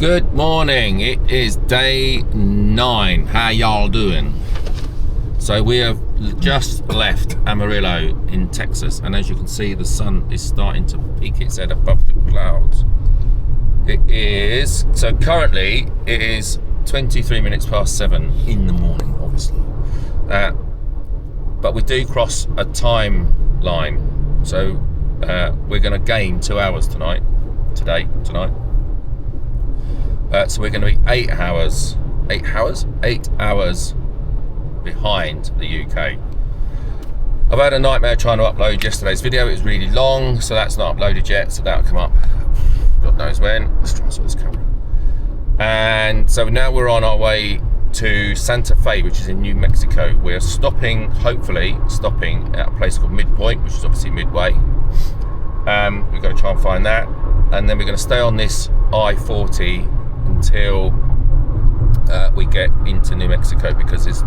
Good morning, it is day 9. How y'all doing? So we have just left Amarillo in Texas, and as you can see, the sun is starting to peek its head above the clouds. Currently it is 23 minutes past 7 in the morning, obviously. But we do cross a timeline, so we're going to gain 2 hours tonight. So we're going to be 8 hours behind the UK. I've had a nightmare trying to upload yesterday's video. It was really long, so that's not uploaded yet, so that'll come up God knows when. Let's try and sort this camera. And so now we're on our way to Santa Fe, which is in New Mexico. We're hopefully stopping at a place called Midpoint, which is obviously midway. We've got to try and find that, and then we're going to stay on this I-40 until we get into New Mexico, because there's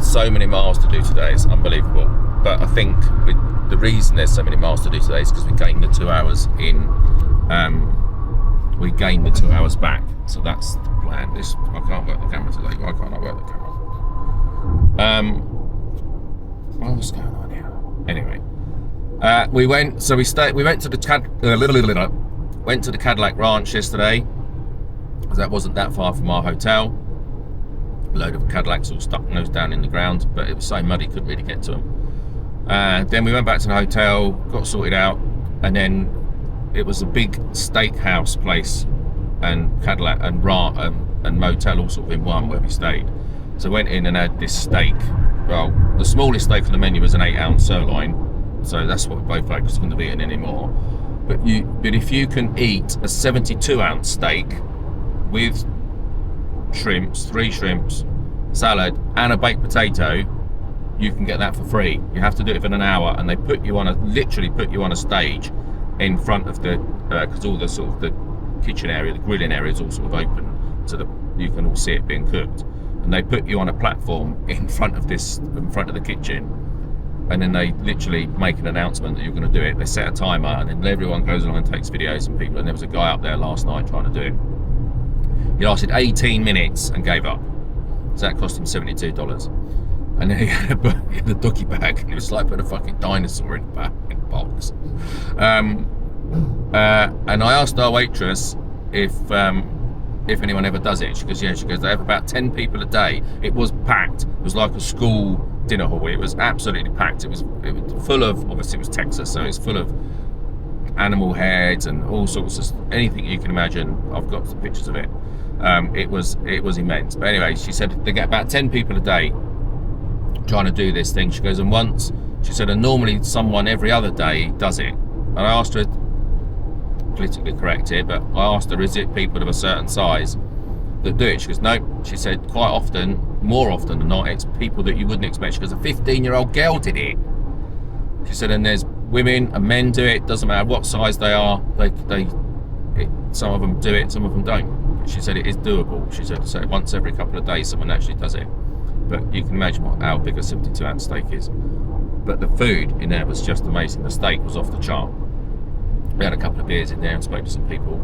so many miles to do today. It's unbelievable. But I think the reason there's so many miles to do today is because we gained the 2 hours we gained the 2 hours back. So that's the plan. I can't work the camera today. Why can't I work the camera? What's going on here? Anyway, we went to the Cadillac Ranch yesterday, because that wasn't that far from our hotel. A load of Cadillacs all stuck nose down in the ground, but it was so muddy couldn't really get to them. Then we went back to the hotel, got sorted out, and then it was a big steakhouse place and Cadillac and motel all sort of in one where we stayed. So went in and had this steak. Well, the smallest steak on the menu was an 8-ounce sirloin, so that's what we both had because we couldn't have eaten anymore. But if you can eat a 72-ounce steak with shrimps, 3 shrimps, salad, and a baked potato, you can get that for free. You have to do it within an hour, and they literally put you on a stage in front of the, because all the sort of the kitchen area, the grilling area is all sort of open, so that you can all see it being cooked. And they put you on a platform in front of the kitchen, and then they literally make an announcement that you're going to do it. They set a timer, and then everyone goes along and takes videos and people. And there was a guy up there last night trying to do it. He lasted 18 minutes and gave up. So that cost him $72. And then he had a doggy bag, and it was like putting a fucking dinosaur in a box. And I asked our waitress if anyone ever does it. She goes, yeah. She goes, they have about 10 people a day. It was packed. It was like a school dinner hall. It was absolutely packed. It was full of, obviously it was Texas, so it's full of animal heads and all sorts of anything you can imagine. I've got some pictures of it. It was immense. But anyway, she said they get about 10 people a day trying to do this thing. She goes, and once, she said, and normally someone every other day does it. And I asked her, politically correct here, but I asked her, is it people of a certain size that do it? She goes, no. She said, quite often, more often than not, it's people that you wouldn't expect. She goes, a 15-year-old girl did it. She said, and there's women and men do it. Doesn't matter what size they are. Some of them do it, some of them don't. But she said it is doable. She said, so once every couple of days, someone actually does it. But you can imagine how big a 72-ounce steak is. But the food in there was just amazing. The steak was off the chart. We had a couple of beers in there and spoke to some people.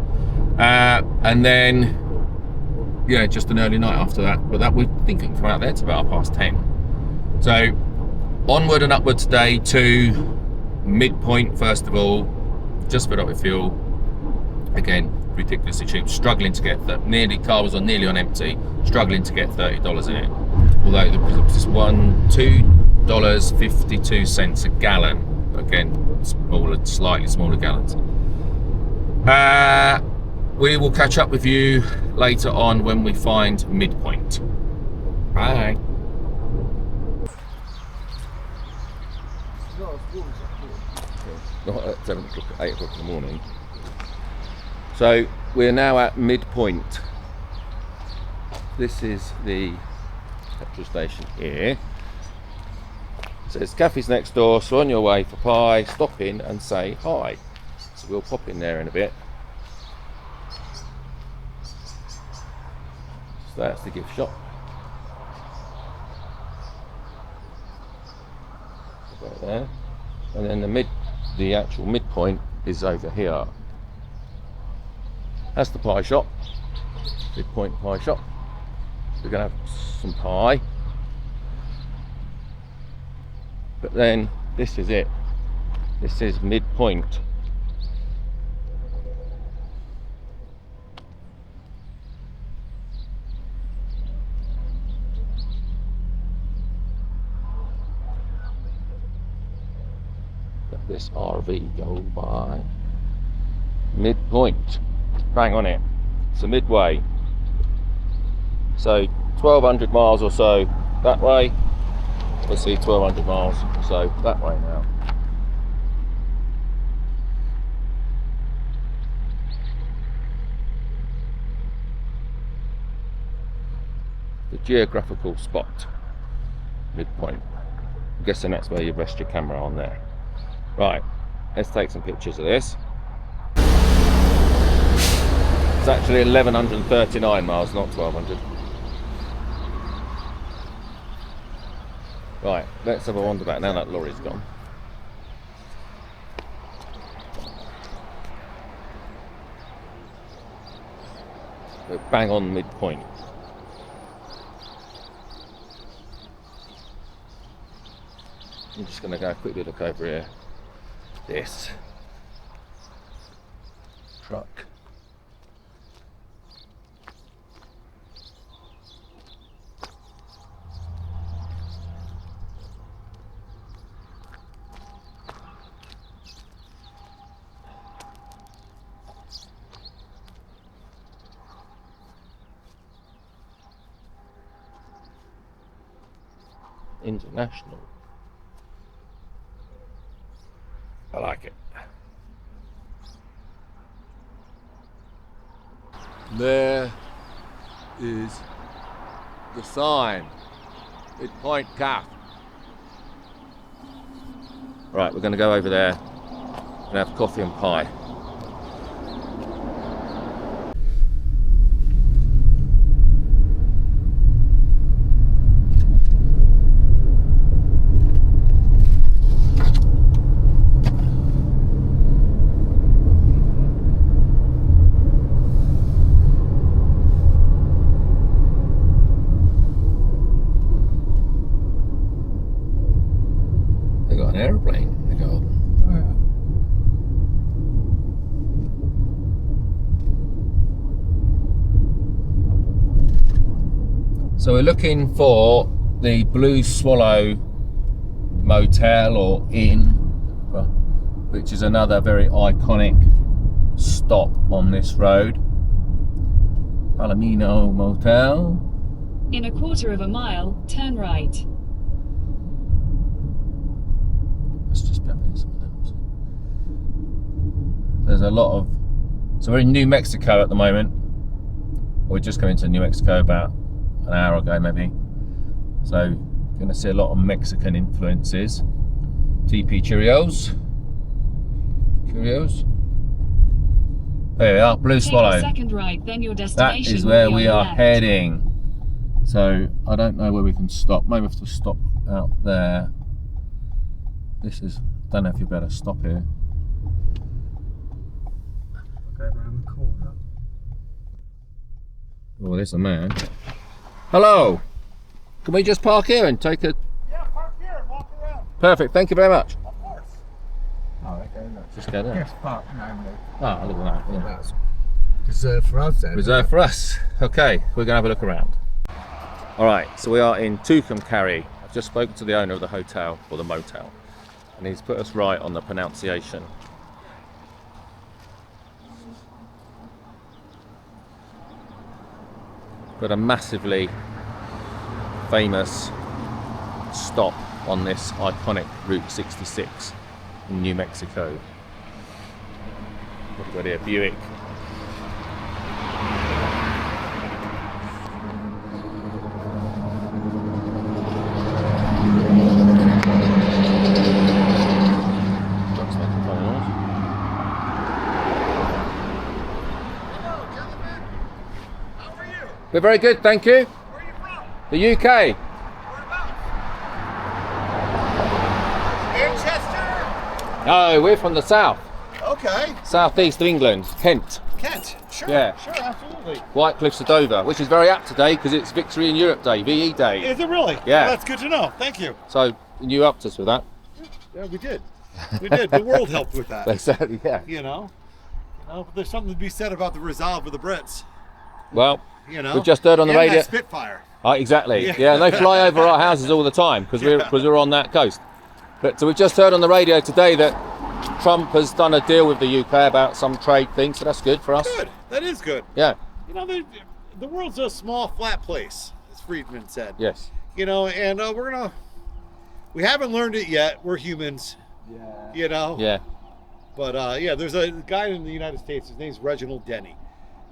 And then, yeah, just an early night after that. But that we think can come out there to about 10:30. So onward and upward today to Midpoint, first of all. Just filled up with fuel. Again, ridiculously cheap. Struggling to get car was nearly on empty. Struggling to get $30 in it. Although there was this $2.52 a gallon. Again, slightly smaller gallons. We will catch up with you later on when we find Midpoint. Bye. Not at 7 o'clock, 8 o'clock in the morning. So we're now at Midpoint. This is the petrol station here. So there's cafes next door, so on your way for pie, stop in and say hi. So we'll pop in there in a bit. So that's the gift shop. Right there. And then the actual Midpoint is over here. That's the pie shop. Midpoint pie shop. We're going to have some pie. But then this is it. This is Midpoint. Let this RV go by. Midpoint. Bang on it. It's a midway. So 1,200 miles or so that way. Let's see, 1,200 miles or so that way now. The geographical spot, Midpoint. I'm guessing that's where you rest your camera on there. Right, let's take some pictures of this. It's actually 1,139 miles, not 1,200. Right, let's have a wander back now that lorry's gone. We're bang on Midpoint. I'm just going to go quickly look over here. This truck. International. I like it. There is the sign. Midpoint Cafe. Right, we're going to go over there and have coffee and pie. Airplane. They go. Oh, yeah. So we're looking for the Blue Swallow Motel or Inn, which is another very iconic stop on this road. Palomino Motel. In a quarter of a mile, turn right. Let's just jump in something else. There's a lot of... So we're in New Mexico at the moment. We're just coming to New Mexico about an hour ago maybe. So going to see a lot of Mexican influences. TP Cheerios. Cheerios. There we are, Blue Swallow. Take a second right, then your destination that is where will be we on are left. heading. So I don't know where we can stop. Maybe we have to stop out there. This is, don't know if you better stop here. Go around the corner. Oh, there's a man. Hello! Can we just park here and take a... Yeah, park here and walk around. Perfect, thank you very much. Of course. Oh, okay, look. Just go there. Yes, park normally. Ah, look at that. Yeah. That's reserved for us then. Reserved for us. Okay, we're going to have a look around. Alright, so we are in Tucumcari. I've just spoken to the owner of the hotel, or the motel, and he's put us right on the pronunciation. Got a massively famous stop on this iconic Route 66 in New Mexico. What have we got here? Buick. We're very good, thank you. Where are you from? The UK. Whereabouts? Manchester? No, we're from the south. Okay. Southeast of England, Kent. Kent. sure. Yeah. Sure, absolutely. White Cliffs of Dover, which is very apt today because it's Victory in Europe Day, VE Day. Is it really? Yeah. Well, that's good to know. Thank you. So you upped us with that. Yeah, we did. We did. The world helped with that. Exactly, yeah. You know, but there's something to be said about the resolve of the Brits. Well, You know, we've just heard on the and radio. that Spitfire. Exactly. Yeah. Yeah, and they fly over our houses all the time because we're on that coast. But so we've just heard on the radio today that Trump has done a deal with the UK about some trade thing, so that's good for us. Good. That is good. Yeah. You know, the world's a small, flat place, as Friedman said. Yes. You know, and we haven't learned it yet. We're humans. Yeah. You know. Yeah. But yeah, there's a guy in the United States. His name's Reginald Denny.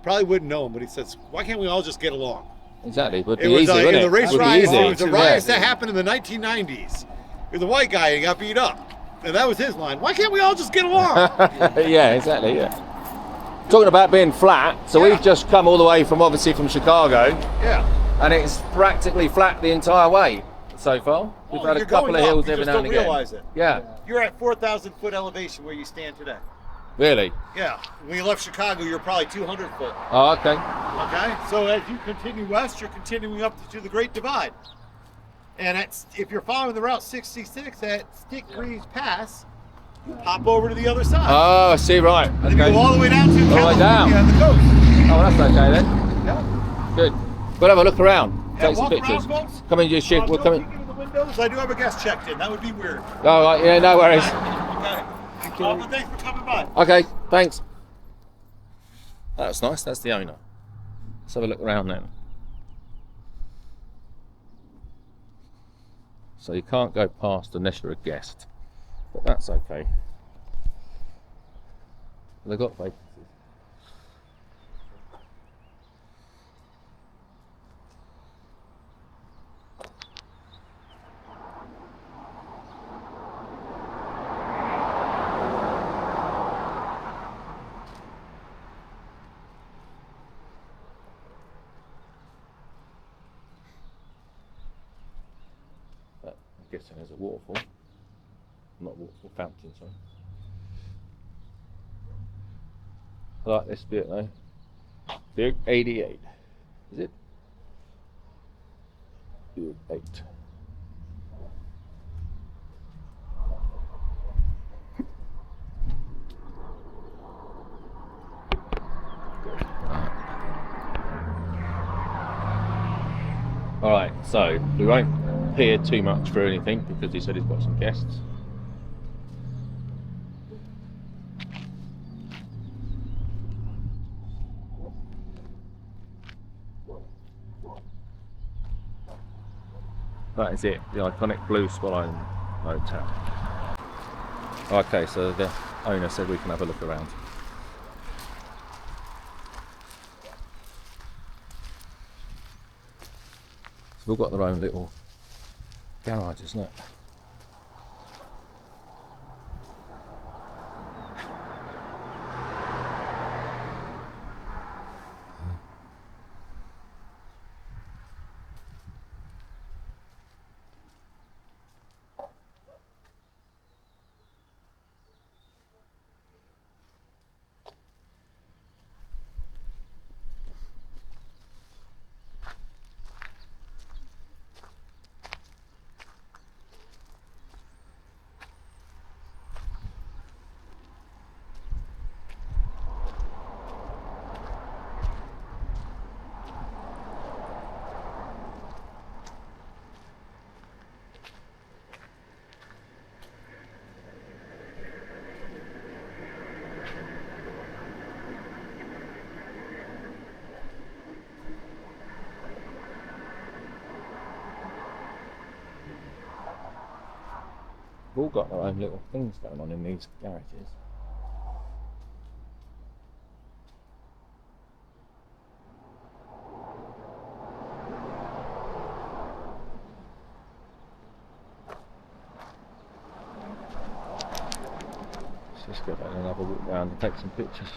Probably wouldn't know him, but he says, "Why can't we all just get along?" Exactly. It would be It was easy, wouldn't in it? the race It would be riots. easy. It was the riots Yeah. that happened in the 1990s. It was a white guy and he got beat up, and that was his line. Why can't we all just get along? Yeah, exactly. Yeah. Talking about being flat, so Yeah. we've just come all the way from Chicago, Yeah. and it's practically flat the entire way so far. We've Well, had a you're couple going of hills up, you every just now and don't again. realize it. Yeah. You're at 4,000 foot elevation where you stand today. Really? Yeah. When you left Chicago, you're probably 200 foot. Oh, okay. Okay. So as you continue west, you're continuing up to the Great Divide. And if you're following the Route 66 at Stick Breeze Pass, you hop over to the other side. Oh, I see. Right. and you Okay. go all the way down to the way California down. and the coast. Oh, that's okay then. Yeah. Good. We'll have a look around. Yeah, Take some walk pictures. around, folks. Come in, just shit. We'll No come in. peeking in the windows. I do have a guest checked in. That would be weird. Oh, right. Yeah. No worries. Okay. But thanks for coming by. Okay. Thanks. That's nice. That's the owner. Let's have a look around then. So you can't go past unless you're a guest, but that's okay. They've got vacancies. I'm guessing there's a waterfall. Not a waterfall, fountain, sorry. I like this bit though. Big 88. Is it? Big 8. Alright, so we won't peer too much for anything because he said he's got some guests. That is it, the iconic Blue Swallow Motel. Okay, so the owner said we can have a look around. They've all got their own little garage, isn't it? They've all got their own little things going on in these garages. Let's just go back and have a walk around and take some pictures.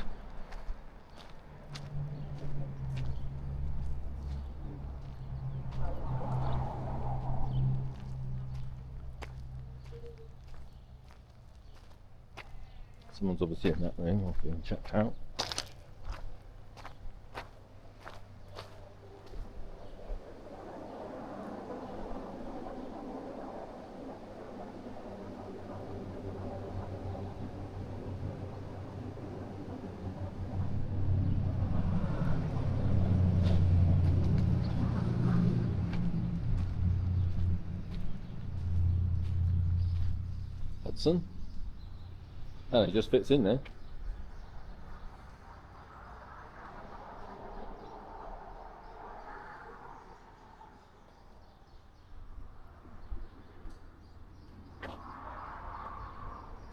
Someone's obviously in that room or being checked out. Watson. And it just fits in there.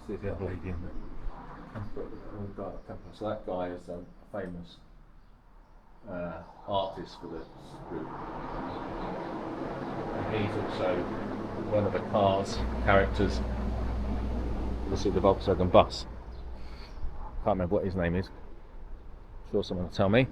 See the other lady in there. We've got a couple. So that guy is a famous artist for the group. And he's also one of the car's characters. This is the Volkswagen bus. Can't remember what his name is. I'm sure someone will tell me.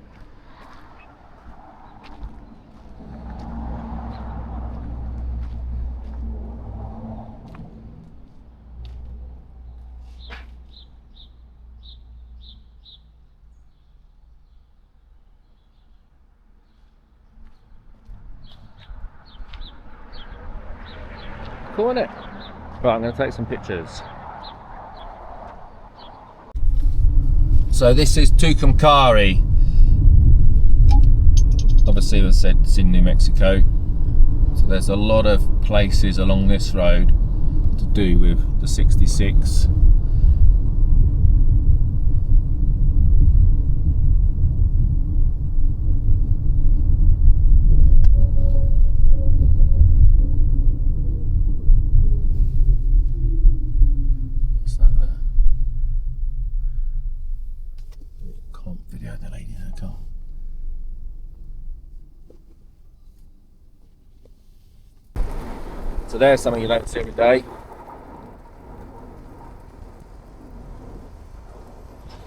Cool, isn't it? Right, I'm going to take some pictures. So this is Tucumcari. Obviously, as I said, it's in New Mexico. So there's a lot of places along this road to do with the 66. Video the lady in the car. So there's something you don't see every day.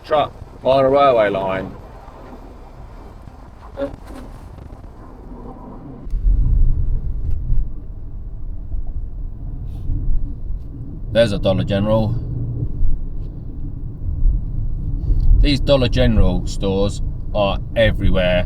Truck on a railway line. There's a Dollar General. These Dollar General stores are everywhere.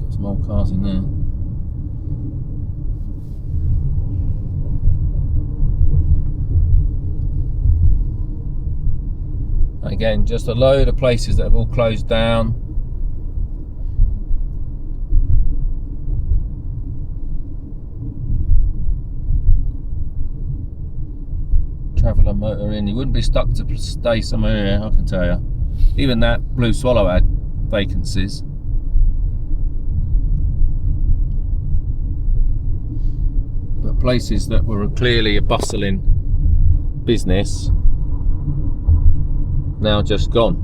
Got some old cars in there. Again, just a load of places that have all closed down. Traveller Motor Inn. You wouldn't be stuck to stay somewhere here, I can tell you. Even that Blue Swallow had vacancies. But places that were clearly a bustling business, now just gone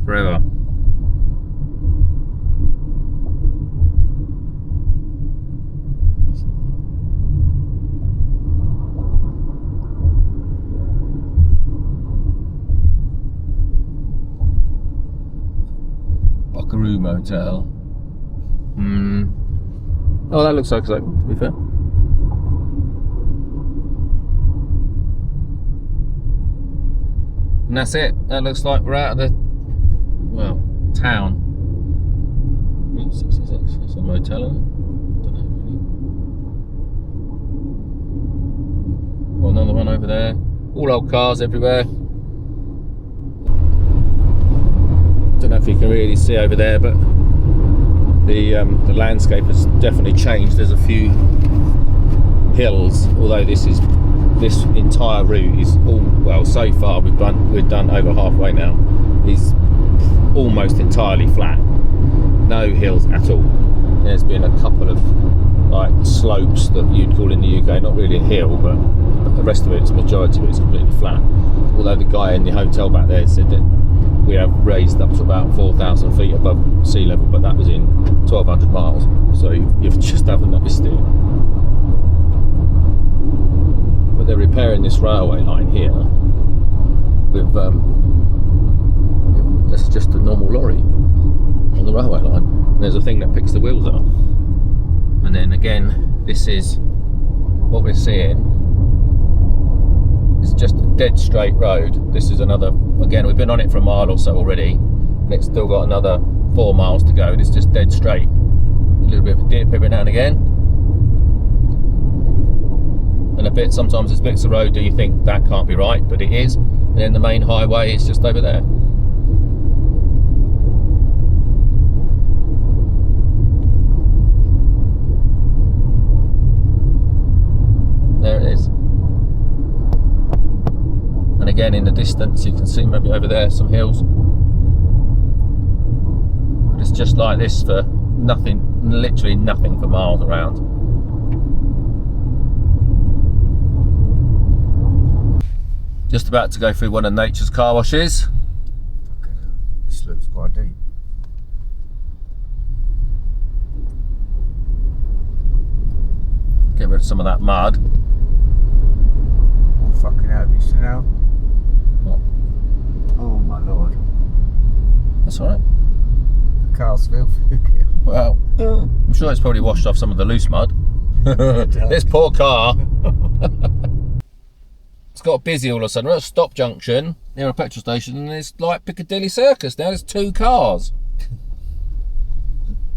forever. Blue Motel. Oh, that looks like to be fair. And that's it. That looks like we're out of the, well, town. 66. That's a motel, isn't it? Don't know really. Well, another one over there. All old cars everywhere. Don't know if you can really see over there, but the landscape has definitely changed. There's a few hills, although this entire route is all, well, so far we've done over halfway now, is almost entirely flat, no hills at all. There's been a couple of like slopes that you'd call in the UK, not really a hill, but the rest of it, the majority of it is completely flat. Although the guy in the hotel back there said that we have raised up to about 4,000 feet above sea level, but that was in 1,200 miles, so you just haven't noticed it. But they're repairing this railway line here with that's just a normal lorry on the railway line. And there's a thing that picks the wheels up, and then again, this is what we're seeing. It's just a dead straight road. This is another, again, we've been on it for a mile or so already, and it's still got another 4 miles to go, and it's just dead straight. A little bit of a dip every now and again. and a bit. Sometimes there's bits of road that you think that can't be right, but it is. And then the main highway is just over there. There it is. And again, in the distance, you can see maybe over there some hills. But it's just like this for nothing, literally nothing for miles around. Just about to go through one of nature's car washes. Fucking hell. This looks quite deep. Get rid of some of that mud. Oh fucking hell, have you seen now? What? Oh my lord. That's alright. The car's filthy. Well, I'm sure it's probably washed off some of the loose mud. This poor car. It's got busy all of a sudden. We're at a stop junction near a petrol station and it's like Piccadilly Circus now. There's 2 cars.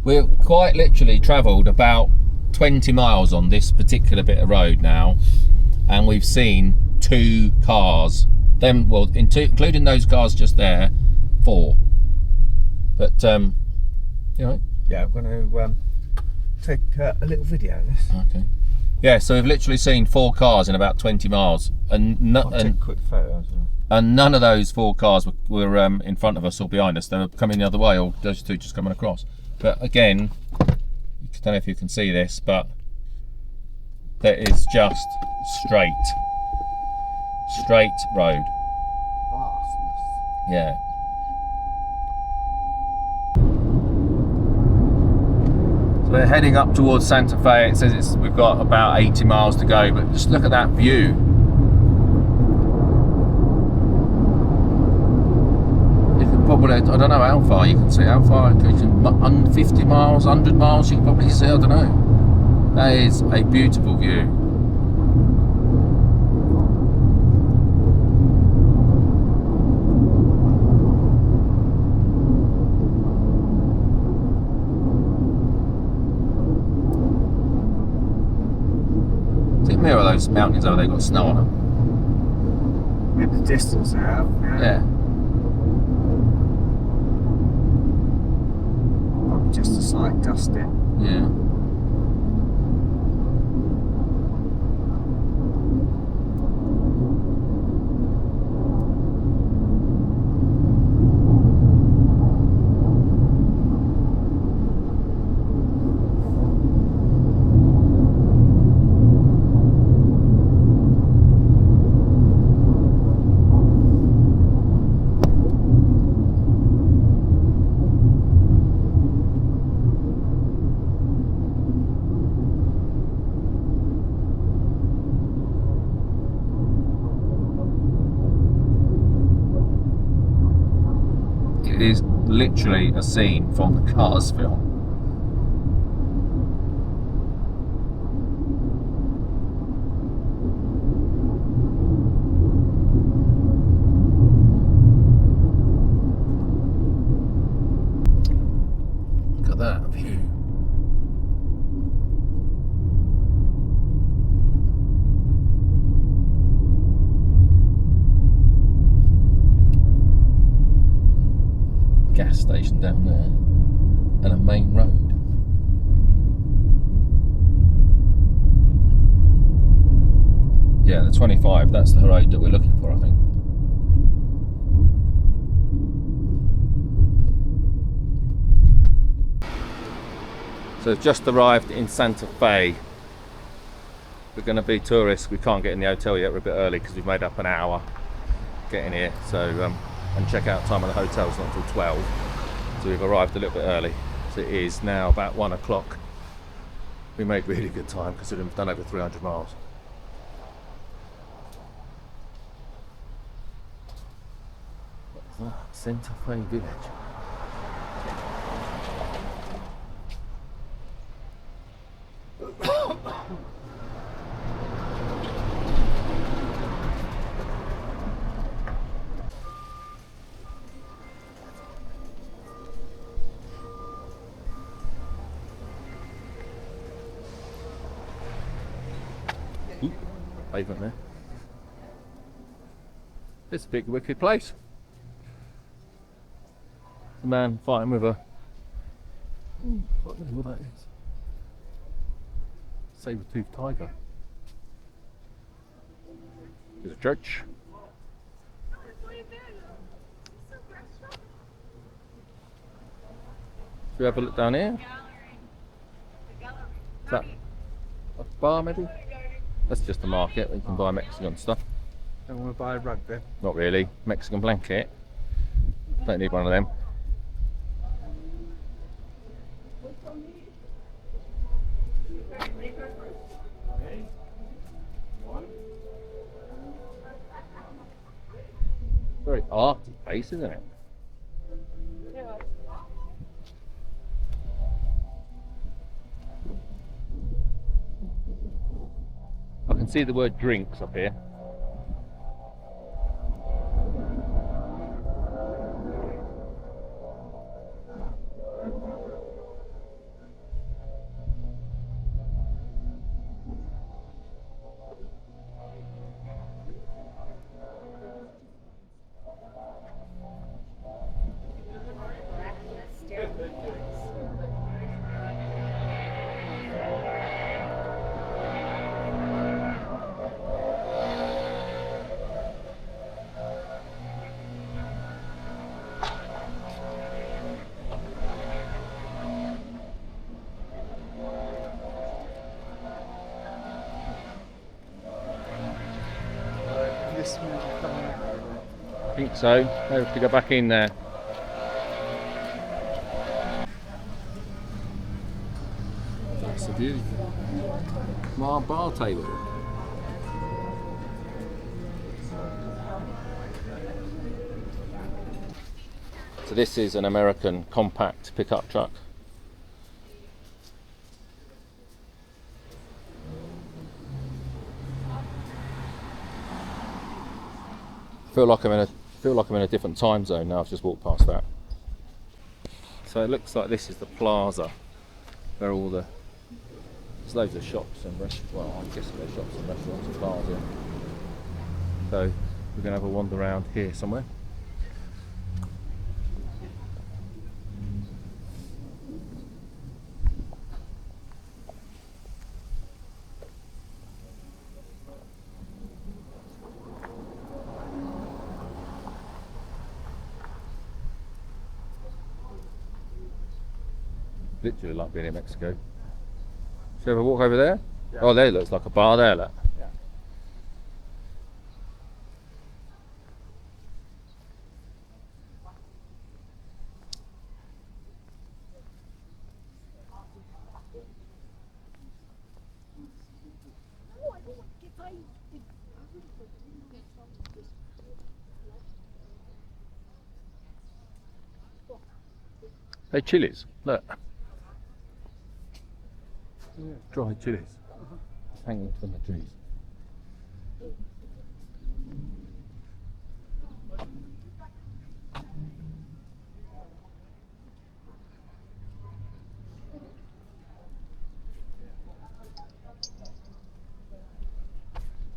We've quite literally travelled about 20 miles on this particular bit of road now, and we've seen 2 cars. Them, well, including those cars just there, 4. But you know. Yeah, I'm going to take a little video of this. Okay. Yeah, so we've literally seen 4 cars in about 20 miles, and I'll take a quick photo as well. And none of those 4 cars were in front of us or behind us. They were coming the other way, or those 2 just coming across. But again, I don't know if you can see this, but that is just straight road. Vastness. Yeah. So we're heading up towards Santa Fe. It says we've got about 80 miles to go, but just look at that view. You can probably, I don't know how far you can see, how far, 50 miles, 100 miles you can probably see, I don't know. That is a beautiful view. Where are those mountains over there? Got snow on them. In the distance they have. Yeah. Probably just a slight dusting. Yeah. It is literally a scene from the Cars film. Look at that view. Gas station down there and a main road. Yeah, the 25, that's the road that we're looking for, I think. So we've just arrived in Santa Fe. We're going to be tourists. We can't get in the hotel yet, we're a bit early because we've made up an hour getting here. So and check out time of the hotel is not till 12, so we've arrived a little bit early. So it is now about 1 o'clock. We made really good time considering we've done over 300 miles. What's that? Santa Fe Village. pavement there. It's a big wicked place. A man fighting with a... I don't know what that is. Saber-toothed tiger. There's a church. Should we have a look down here? Is that a bar maybe? That's just a market where you can buy Mexican stuff. Don't want to buy a rug then. Not really. Mexican blanket. Don't need one of them. Very arty place, isn't it? I can see the word drinks up here. This one is coming out. I think so. I have to go back in there. That's the view. My bar table. So this is an American compact pickup truck. Feel like I'm in a different time zone now. I've just walked past that. So it looks like this is the plaza where all the there's loads of shops and restaurants. Well, I'm guessing there's shops and restaurants and bars here. So we're gonna have a wander around here somewhere. Literally like being in Mexico. Should we have a walk over there? Yeah. Oh, there looks like a bar there, look. Yeah. Hey, chilies, look. Dried chilies. Hanging from the trees.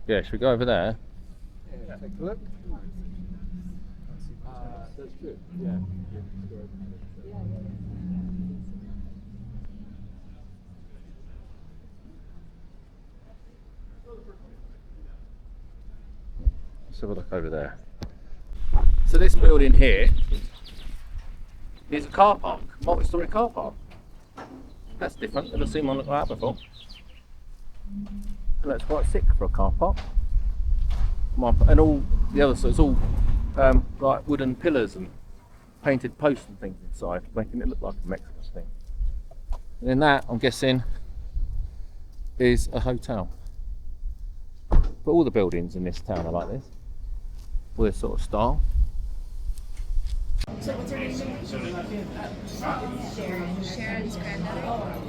Yeah, should we go over there? Yeah, take a look. That's good, yeah. Let's have a look over there. So this building here is a car park, multi-storey car park. That's different, never seen one like that before. And that's quite sick for a car park. And all the other, so it's all like wooden pillars and painted posts and things inside, making it look like a Mexican thing. And then that, I'm guessing, is a hotel. But all the buildings in this town are like this, with this sort of style. So what's her name? Sharon. Sharon's granddaughter.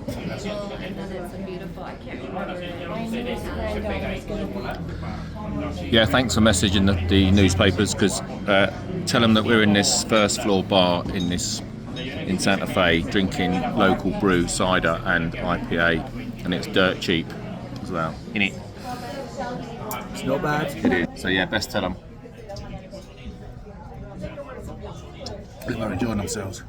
Well, and then it's a beautiful, I can't remember. My newest granddaughter is going to be. Yeah, thanks for messaging the newspapers, because tell them that we're in this first floor bar in Santa Fe, drinking local brew, cider and IPA, and it's dirt cheap as well. In it. It's not bad. It is. So yeah, best tell them. People are enjoying themselves.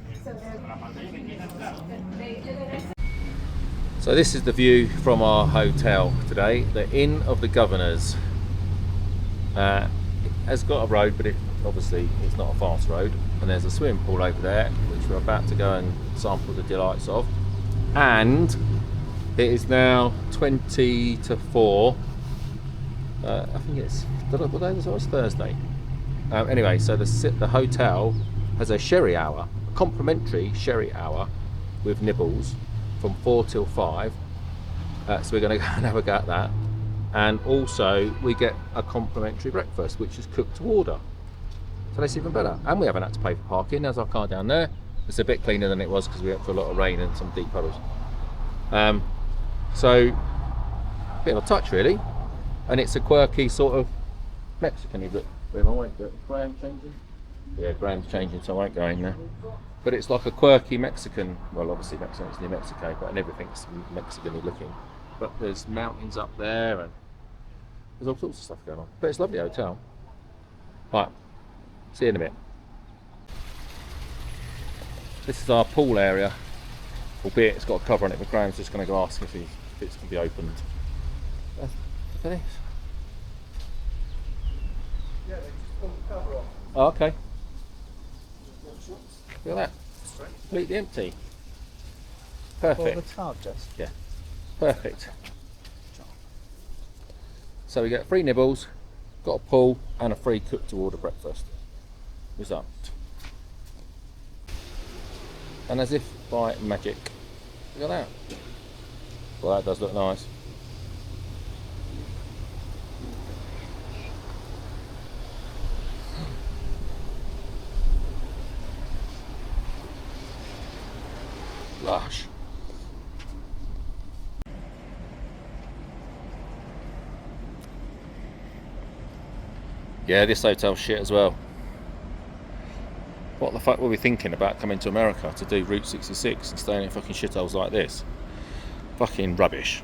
So this is the view from our hotel today. The Inn of the Governors. It has got a road, but obviously it's not a fast road. And there's a swimming pool over there, which we're about to go and sample the delights of. And it is now 20 to 4. I think it's, what day was it? It was Thursday. Anyway, so the hotel has a sherry hour, a complimentary sherry hour with nibbles from 4 till 5. So we're going to go and have a go at that. And also we get a complimentary breakfast, which is cooked to order. So that's even better. And we haven't had to pay for parking. There's our car down there. It's a bit cleaner than it was because we went through a lot of rain and some deep puddles. So a bit of a touch really. And it's a quirky sort of Mexican-y look. Graham changing? Yeah, Graham's changing, so I won't go in there. But it's like a quirky Mexican, well obviously Mexico's near Mexico, but everything's Mexican-y looking. But there's mountains up there and there's all sorts of stuff going on. But it's a lovely hotel. Right, see you in a bit. This is our pool area, albeit it's got a cover on it, but Graham's just going to go ask if it can be opened. Look at this. Yeah, they just pulled the cover off. Oh, okay. Look at that. Completely empty. Perfect. For the tub, just. Yeah. Perfect. So we get 3 nibbles, got a pool, and a free cook to order breakfast. What's up? And as if by magic, look at that. Well, that does look nice. Lush. Yeah, this hotel's shit as well. What the fuck were we thinking about coming to America to do Route 66 and staying in fucking shitholes like this? Fucking rubbish.